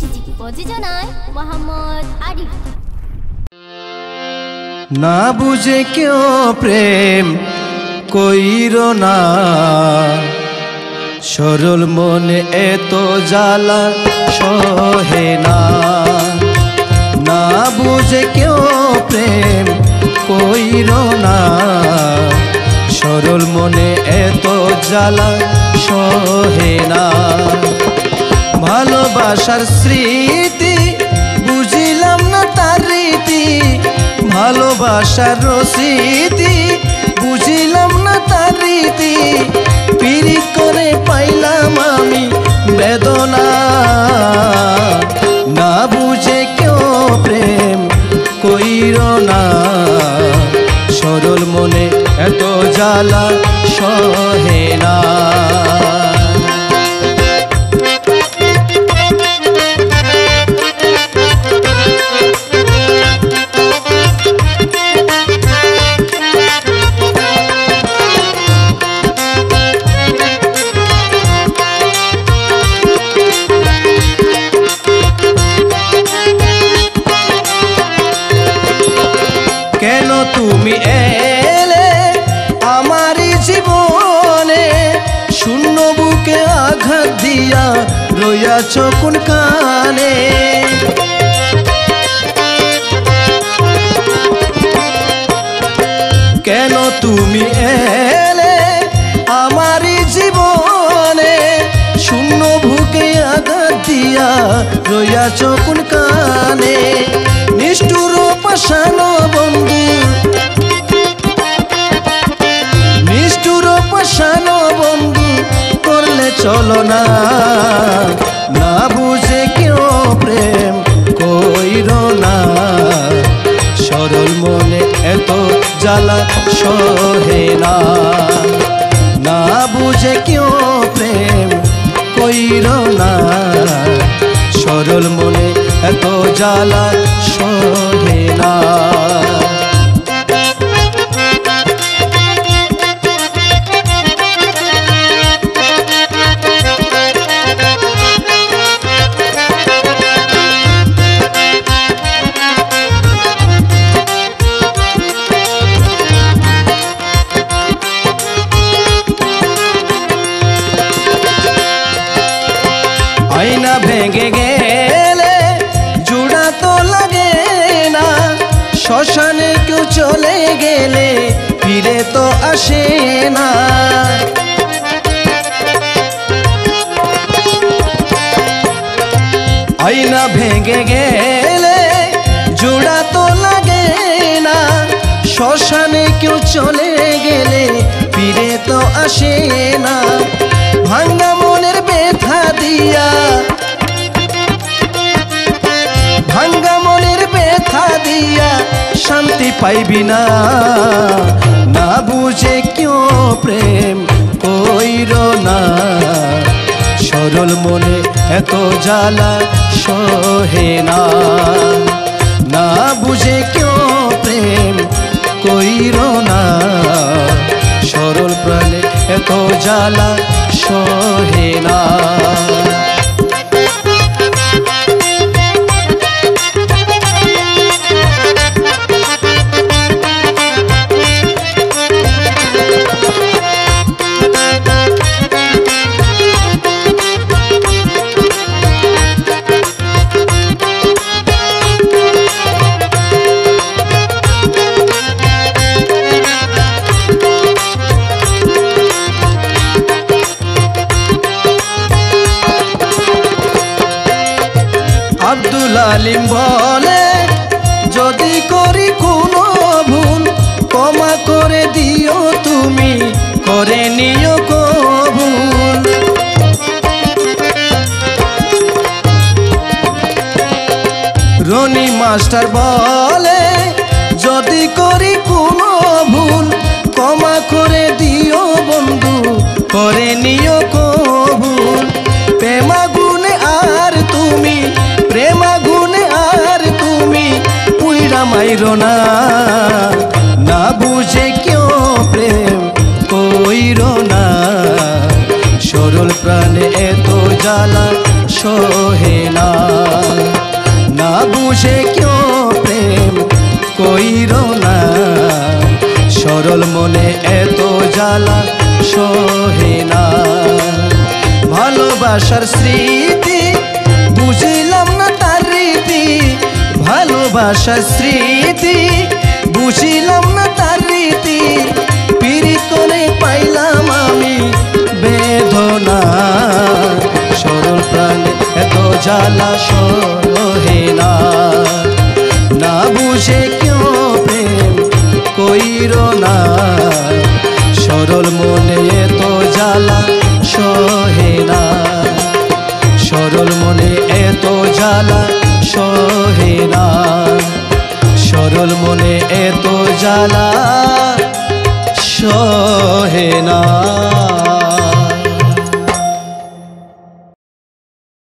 চিঠি প্রযোজনায় মোহাম্মদ আরিফ। না বুঝে কেউ প্রেম কইরো না, সরল মনে এত জ্বালা সহে না। না বুঝে কেউ প্রেম কইরো না, সরল মনে এত জ্বালা সহে না। ভালোবাসার স্মৃতি বুঝিলাম না তার রীতি, ভালোবাসার রসিতি বুঝিলাম না তার রীতি। পিরিত করে পাইলাম আমি বেদনা, না বুঝে কেউ প্রেম কইরো না, সরল মনে এত জ্বালা সহে না। কেন তুমি এলে আমারই জীবনে, শূন্য বুকে আঘাত দিয়া রইয়াছ কোন কানে। কেন তুমি এলে আমারই জীবনে, শূন্য বুকে আঘাত দিয়া রইয়াছ কোন কানে। নিষ্ঠুর পাষাণ বন্ধু, নিষ্ঠুর পাষাণ বন্ধু করলে চলো না। না বুঝে কেউ প্রেম কইরো না, সরল মনে এত জ্বালা সহে না। না বুঝে কেউ প্রেম কইরো না, সরল মনে এত জ্বালা সহে না। আয়না ভেঙে গেলে জোড়া তো লাগে না, শ্মশানে কেউ চলে গেলে ফিরে তো আসে না। আয়না ভেঙে গেলে জোড়া তো লাগে না, শ্মশানে কেউ চলে গেলে ফিরে তো আসে না। ভাঙ্গা মনের ব্যথা দিয়া, ভাঙ্গা মনের ব্যথা দিয়া শান্তি পাইবি না। না বুঝে কেউ প্রেম কইরো না, সরল মনে এত জ্বালা সহে না। না বুঝে কেউ প্রেম কইরো না, সরল প্রাণে এত জ্বালা সহে না। আব্দুল আলিম বলে যদি করি কোনো ভুল, ক্ষমা করে দিও তুমি, করে নিও কবুল। রনি মাস্টার বলে যদি করি কোনো ভুল, ক্ষমা করে দিও বন্ধু, করে নিও কবুল। প্রেমা গুণে আর তুমি, প্রেমা গুণে আর তুমি পুইরা মাইরো না। না বুঝে কেউ প্রেম কইরো না, সরল প্রাণে এত জ্বালা সহে না। না বুঝে কেউ প্রেম কইর না, সরল মনে এত জ্বালা সহে না। ভালোবাসার স্মৃতি বুঝিলাম না তার রীতি, ভালোবাসার স্মৃতি বুঝিলাম না তার রীতি, পীড়িত করে পাইলাম আমি বেদনা। সরল প্রাণে এত জ্বালা সহে না। না বুঝে কেউ প্রেম কইর না, সরল মনে এত জ্বালা সহে না। সরল মনে এত জ্বালা সহে না, সরল মনে এত জ্বালা সহে না।